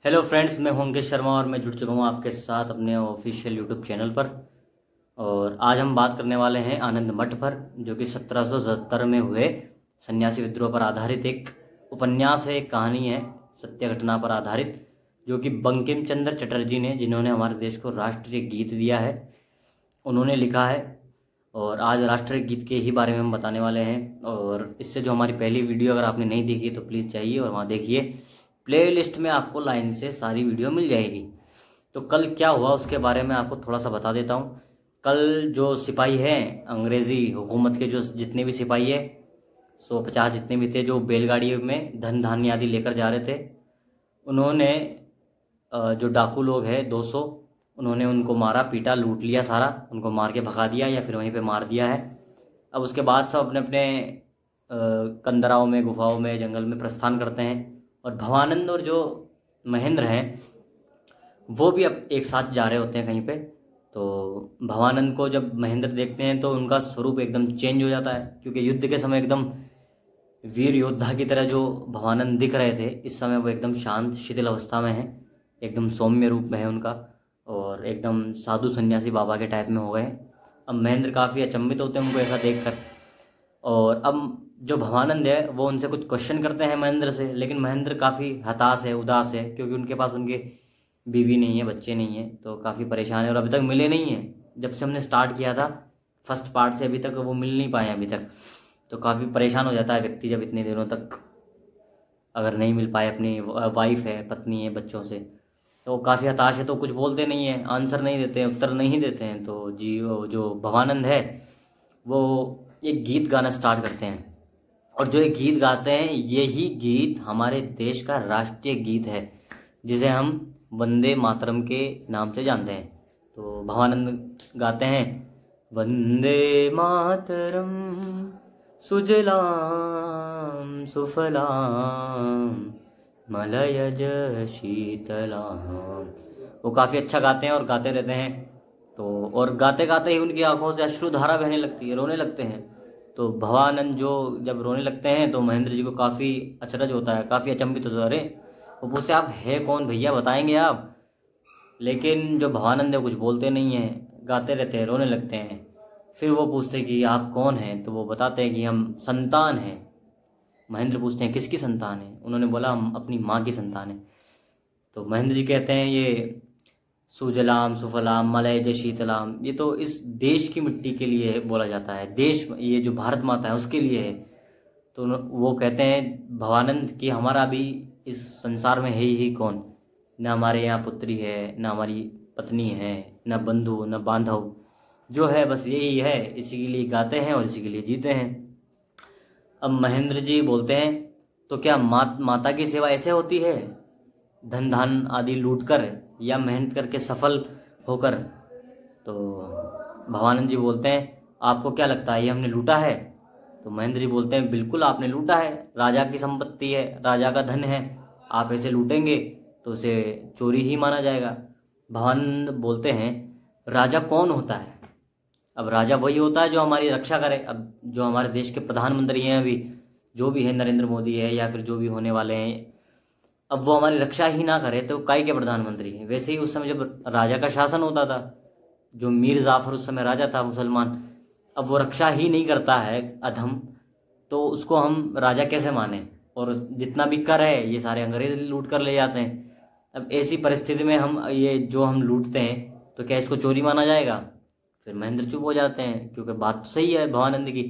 Hello friends, मैं हूं अंकित शर्मा और मैं जुड़ चुका हूं आपके साथ अपने ऑफिशियल यूट्यूब चैनल पर। और आज हम बात करने वाले हैं आनंद मठ पर, जो कि 1777 में हुए सन्यासी विद्रोह पर आधारित एक उपन्यास है, एक कहानी है, सत्य घटना पर आधारित, जो कि बंकिम चंद्र चटर्जी ने, जिन्होंने हमारे देश को राष्ट्रीय गीत दिया है, उन्होंने लिखा है। और आज राष्ट्रीय गीत के ही बारे में हम बताने वाले हैं। और इससे जो हमारी पहली वीडियो अगर आपने नहीं देखी तो प्लीज़ जाइए और वहाँ देखिए। प्लेलिस्ट में आपको लाइन से सारी वीडियो मिल जाएगी। तो कल क्या हुआ उसके बारे में आपको थोड़ा सा बता देता हूँ। कल जो सिपाही हैं, अंग्रेज़ी हुकूमत के जो जितने भी सिपाही है, 150 जितने भी थे, जो बैलगाड़ी में धन धान्य आदि लेकर जा रहे थे, उन्होंने जो डाकू लोग हैं 200, उन्होंने उनको मारा, पीटा, लूट लिया सारा, उनको मार के भगा दिया या फिर वहीं पे मार दिया है। अब उसके बाद सब अपने अपने कंदराओं में, गुफाओं में, जंगल में प्रस्थान करते हैं। और भवानंद और जो महेंद्र हैं वो भी अब एक साथ जा रहे होते हैं कहीं पे। तो भवानंद को जब महेंद्र देखते हैं तो उनका स्वरूप एकदम चेंज हो जाता है, क्योंकि युद्ध के समय एकदम वीर योद्धा की तरह जो भवानंद दिख रहे थे, इस समय वो एकदम शांत शिथिल अवस्था में है, एकदम सौम्य रूप में है उनका, और एकदम साधु सन्यासी बाबा के टाइप में हो गए। अब महेंद्र काफ़ी अचंभित होते हैं उनको ऐसा देखकर। और अब जो भवानंद है वो उनसे कुछ क्वेश्चन करते हैं महेंद्र से, लेकिन महेंद्र काफ़ी हताश है, उदास है, क्योंकि उनके पास उनके बीवी नहीं है, बच्चे नहीं है, तो काफ़ी परेशान है और अभी तक मिले नहीं हैं। जब से हमने स्टार्ट किया था फर्स्ट पार्ट से अभी तक वो मिल नहीं पाए अभी तक। तो काफ़ी परेशान हो जाता है व्यक्ति जब इतने दिनों तक अगर नहीं मिल पाए अपनी वाइफ है, पत्नी है, बच्चों से, तो काफ़ी हताश है। तो कुछ बोलते नहीं है, आंसर नहीं देते हैं, उत्तर नहीं देते हैं। तो जी वो जो भवानंद है वो एक गीत गाना स्टार्ट करते हैं, और जो ये गीत गाते हैं यही गीत हमारे देश का राष्ट्रीय गीत है, जिसे हम वंदे मातरम के नाम से जानते हैं। तो भवानंद गाते हैं, वंदे मातरम सुजलाम सुफलाम मलयज शीतलाम। वो काफ़ी अच्छा गाते हैं और गाते रहते हैं। तो और गाते गाते ही उनकी आंखों से अश्रुधारा बहने लगती है, रोने लगते हैं। तो भवानंद जो जब रोने लगते हैं तो महेंद्र जी को काफ़ी अचरज होता है, काफ़ी अचंभित होता है। अरे वो पूछते आप है कौन भैया, बताएंगे आप? लेकिन जो भवानंद है कुछ बोलते नहीं हैं, गाते रहते हैं, रोने लगते हैं। फिर वो पूछते हैं कि आप कौन हैं, तो वो बताते हैं कि हम संतान हैं। महेंद्र पूछते हैं किसकी संतान है? उन्होंने बोला हम अपनी माँ की संतान है। तो महेंद्र जी कहते हैं ये सुजलाम सुफलाम मलयज शीतलाम, ये तो इस देश की मिट्टी के लिए बोला जाता है, देश ये जो भारत माता है उसके लिए है। तो वो कहते हैं भवानंद कि हमारा भी इस संसार में है ही कौन, न हमारे यहाँ पुत्री है, न हमारी पत्नी है, न बंधु, न बांधव, जो है बस यही है, इसी के लिए गाते हैं और इसी के लिए जीते हैं। अब महेंद्र जी बोलते हैं तो क्या माता की सेवा ऐसे होती है, धन धान आदि लूट कर या मेहनत करके सफल होकर? तो भवानंद जी बोलते हैं आपको क्या लगता है ये हमने लूटा है? तो महेंद्र जी बोलते हैं बिल्कुल आपने लूटा है, राजा की संपत्ति है, राजा का धन है, आप ऐसे लूटेंगे तो उसे चोरी ही माना जाएगा। भवानंद बोलते हैं राजा कौन होता है? अब राजा वही होता है जो हमारी रक्षा करे। अब जो हमारे देश के प्रधानमंत्री हैं अभी, जो भी है, नरेंद्र मोदी है या फिर जो भी होने वाले हैं, अब वो हमारी रक्षा ही ना करे तो काई के प्रधानमंत्री हैं? वैसे ही उस समय जब राजा का शासन होता था, जो मीर जाफर उस समय राजा था मुसलमान, अब वो रक्षा ही नहीं करता है, अधम, तो उसको हम राजा कैसे माने? और जितना भी कर है ये सारे अंग्रेज लूट कर ले जाते हैं। अब ऐसी परिस्थिति में हम ये जो हम लूटते हैं तो क्या इसको चोरी माना जाएगा? फिर महेंद्र चुप हो जाते हैं, क्योंकि बात तो सही है भवानंद की।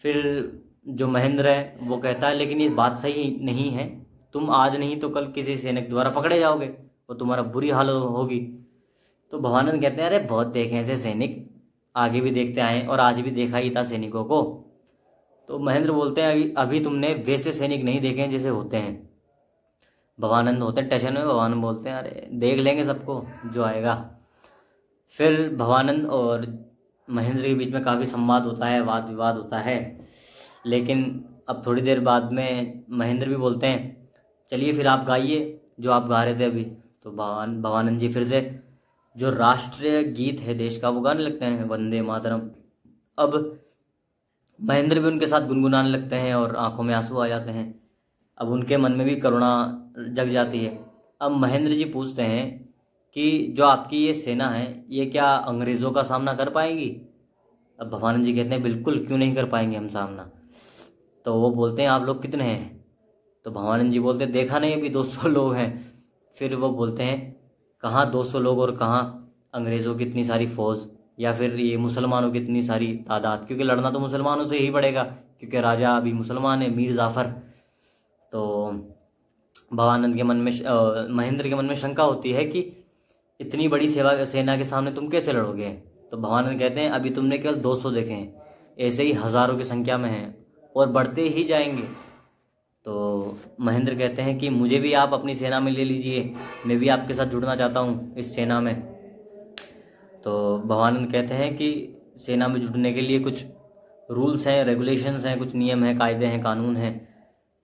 फिर जो महेंद्र है वो कहता है लेकिन ये बात सही नहीं है, तुम आज नहीं तो कल किसी सैनिक द्वारा पकड़े जाओगे और तुम्हारा बुरी हालत होगी। तो भवानंद कहते हैं अरे बहुत देखे ऐसे सैनिक, आगे भी देखते आए और आज भी देखा ही था सैनिकों को। तो महेंद्र बोलते हैं अभी तुमने वैसे सैनिक नहीं देखे हैं जैसे होते हैं। भवानंद होते हैं टेंशन में, भवानंद बोलते हैं अरे देख लेंगे सबको जो आएगा। फिर भवानंद और महेंद्र के बीच में काफ़ी संवाद होता है, वाद विवाद होता है। लेकिन अब थोड़ी देर बाद में महेंद्र भी बोलते हैं चलिए फिर आप गाइए जो आप गा रहे थे अभी। तो भवानंद जी फिर से जो राष्ट्रीय गीत है देश का वो गाने लगते हैं, वंदे मातरम। अब महेंद्र भी उनके साथ गुनगुनाने लगते हैं और आंखों में आंसू आ जाते हैं। अब उनके मन में भी करुणा जग जाती है। अब महेंद्र जी पूछते हैं कि जो आपकी ये सेना है ये क्या अंग्रेज़ों का सामना कर पाएगी। अब भवानंद जी कहते हैं बिल्कुल, क्यों नहीं कर पाएंगे हम सामना। तो वो बोलते हैं आप लोग कितने हैं। तो भवानंद जी बोलते हैं देखा नहीं अभी 200 लोग हैं। फिर वो बोलते हैं कहाँ 200 लोग और कहाँ अंग्रेज़ों की इतनी सारी फौज, या फिर ये मुसलमानों की इतनी सारी तादाद, क्योंकि लड़ना तो मुसलमानों से ही पड़ेगा क्योंकि राजा अभी मुसलमान है, मीर जाफ़र। तो भवानंद के मन में महेंद्र के मन में शंका होती है कि इतनी बड़ी सेना के सामने तुम कैसे लड़ोगे। तो भवानंद कहते हैं अभी तुमने केवल 200 देखे हैं, ऐसे ही हज़ारों की संख्या में हैं और बढ़ते ही जाएंगे। तो महेंद्र कहते हैं कि मुझे भी आप अपनी सेना में ले लीजिए, मैं भी आपके साथ जुड़ना चाहता हूँ इस सेना में। तो भवानंद कहते हैं कि सेना में जुड़ने के लिए कुछ रूल्स हैं, रेगुलेशंस हैं, कुछ नियम हैं, कायदे हैं, कानून हैं।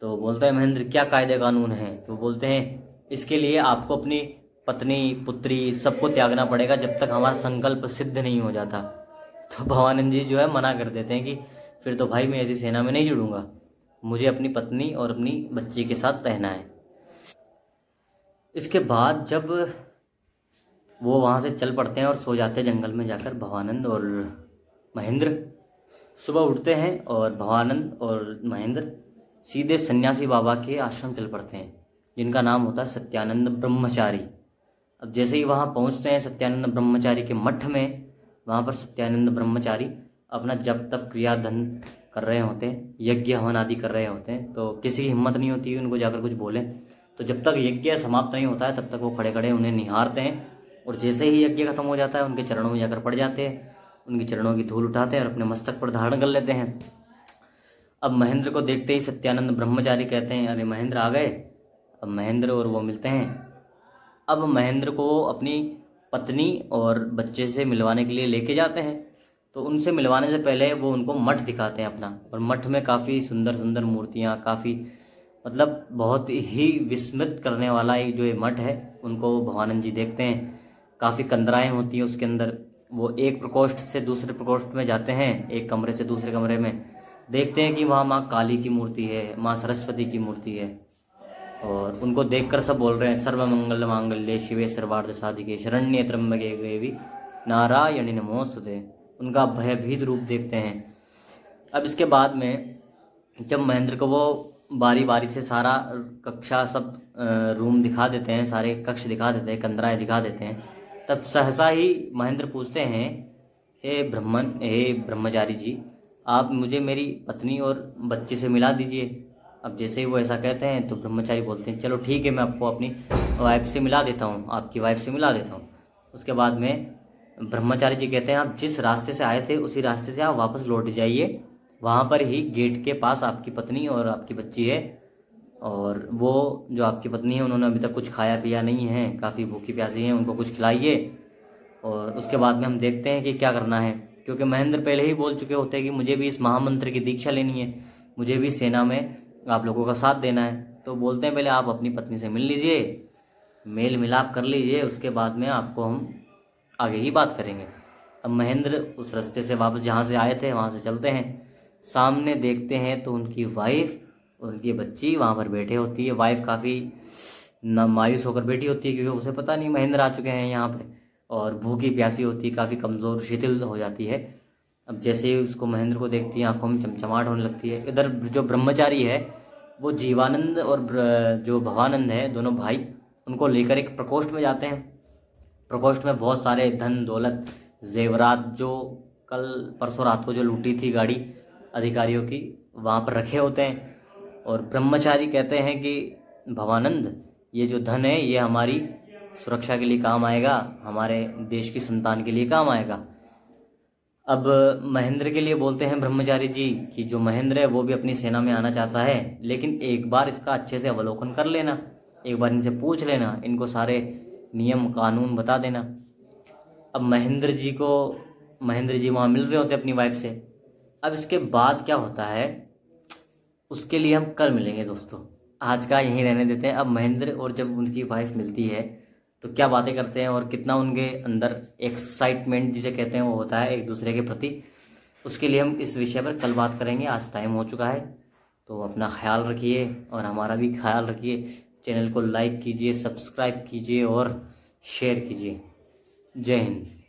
तो बोलता है महेंद्र क्या कायदे कानून हैं। तो बोलते हैं इसके लिए आपको अपनी पत्नी पुत्री सबको त्यागना पड़ेगा जब तक हमारा संकल्प सिद्ध नहीं हो जाता। तो भवानंद जी जो है मना कर देते हैं कि फिर तो भाई मैं ऐसी सेना में नहीं जुड़ूंगा, मुझे अपनी पत्नी और अपनी बच्ची के साथ रहना है। इसके बाद जब वो वहाँ से चल पड़ते हैं और सो जाते हैं जंगल में जाकर भवानंद और महेंद्र। सुबह उठते हैं और भवानंद और महेंद्र सीधे सन्यासी बाबा के आश्रम चल पड़ते हैं जिनका नाम होता है सत्यानंद ब्रह्मचारी। अब जैसे ही वहाँ पहुँचते हैं सत्यानंद ब्रह्मचारी के मठ में, वहाँ पर सत्यानंद ब्रह्मचारी अपना जप तप क्रिया धन कर रहे होते हैं, यज्ञ हवन आदि कर रहे होते हैं। तो किसी की हिम्मत नहीं होती उनको जाकर कुछ बोले। तो जब तक यज्ञ समाप्त नहीं होता है तब तक वो खड़े खड़े उन्हें निहारते हैं, और जैसे ही यज्ञ खत्म हो जाता है उनके चरणों में जाकर पड़ जाते हैं, उनके चरणों की धूल उठाते हैं और अपने मस्तक पर धारण कर लेते हैं। अब महेंद्र को देखते ही सत्यानंद ब्रह्मचारी कहते हैं अरे महेंद्र आ गए। अब महेंद्र और वो मिलते हैं। अब महेंद्र को अपनी पत्नी और बच्चे से मिलवाने के लिए लेके जाते हैं। तो उनसे मिलवाने से पहले वो उनको मठ दिखाते हैं अपना, और मठ में काफ़ी सुंदर सुंदर मूर्तियाँ, काफ़ी मतलब बहुत ही विस्मित करने वाला एक जो ये मठ है उनको भवानंद जी देखते हैं। काफ़ी कंदराएँ होती हैं उसके अंदर। वो एक प्रकोष्ठ से दूसरे प्रकोष्ठ में जाते हैं, एक कमरे से दूसरे कमरे में, देखते हैं कि वहाँ माँ काली की मूर्ति है, माँ सरस्वती की मूर्ति है। और उनको देखकर सब बोल रहे हैं सर्वमंगल मांगल्ये शिवे सर्वार्थ साधिके शरण्ये त्र्यंबके देवी नारायणी नमोस्तुते। उनका भयभीत रूप देखते हैं। अब इसके बाद में जब महेंद्र को वो बारी बारी से सारा कक्षा सब रूम दिखा देते हैं, सारे कक्ष दिखा देते हैं, कंदराएँ दिखा देते हैं, तब सहसा ही महेंद्र पूछते हैं हे ब्रह्मचारी जी, आप मुझे मेरी पत्नी और बच्चे से मिला दीजिए। अब जैसे ही वो ऐसा कहते हैं तो ब्रह्मचारी बोलते हैं चलो ठीक है, मैं आपको अपनी वाइफ से मिला देता हूँ, आपकी वाइफ से मिला देता हूँ। उसके बाद में ब्रह्मचारी जी कहते हैं आप जिस रास्ते से आए थे उसी रास्ते से आप वापस लौट जाइए, वहाँ पर ही गेट के पास आपकी पत्नी और आपकी बच्ची है। और वो जो आपकी पत्नी है उन्होंने अभी तक कुछ खाया पिया नहीं है, काफ़ी भूखी प्यासी हैं, उनको कुछ खिलाइए। और उसके बाद में हम देखते हैं कि क्या करना है, क्योंकि महेंद्र पहले ही बोल चुके होते हैं कि मुझे भी इस महामंत्र की दीक्षा लेनी है, मुझे भी सेना में आप लोगों का साथ देना है। तो बोलते हैं पहले आप अपनी पत्नी से मिल लीजिए, मेल मिलाप कर लीजिए, उसके बाद में आपको हम आगे की बात करेंगे। अब महेंद्र उस रास्ते से वापस जहाँ से आए थे वहाँ से चलते हैं। सामने देखते हैं तो उनकी वाइफ और उनकी बच्ची वहाँ पर बैठे होती है। वाइफ काफ़ी मायूस होकर बैठी होती है क्योंकि उसे पता नहीं महेंद्र आ चुके हैं यहाँ पे, और भूखी प्यासी होती है, काफ़ी कमज़ोर शिथिल हो जाती है। अब जैसे ही उसको महेंद्र को देखती है आंखों में चमचमाहट होने लगती है। इधर जो ब्रह्मचारी है वो जीवानंद और जो भवानंद है दोनों भाई उनको लेकर एक प्रकोष्ठ में जाते हैं। प्रकोष्ठ में बहुत सारे धन दौलत जेवरात जो कल परसों रात को जो लूटी थी गाड़ी अधिकारियों की वहाँ पर रखे होते हैं। और ब्रह्मचारी कहते हैं कि भवानंद ये जो धन है ये हमारी सुरक्षा के लिए काम आएगा, हमारे देश की संतान के लिए काम आएगा। अब महेंद्र के लिए बोलते हैं ब्रह्मचारी जी कि जो महेंद्र है वो भी अपनी सेना में आना चाहता है, लेकिन एक बार इसका अच्छे से अवलोकन कर लेना, एक बार इनसे पूछ लेना, इनको सारे नियम कानून बता देना। अब महेंद्र जी वहाँ मिल रहे होते अपनी वाइफ से। अब इसके बाद क्या होता है उसके लिए हम कल मिलेंगे दोस्तों, आज का यहीं रहने देते हैं। अब महेंद्र और जब उनकी वाइफ मिलती है तो क्या बातें करते हैं और कितना उनके अंदर एक्साइटमेंट जिसे कहते हैं वो होता है एक दूसरे के प्रति, उसके लिए हम इस विषय पर कल बात करेंगे। आज टाइम हो चुका है तो अपना ख्याल रखिए और हमारा भी ख्याल रखिए। चैनल को लाइक कीजिए, सब्सक्राइब कीजिए और शेयर कीजिए। जय हिंद।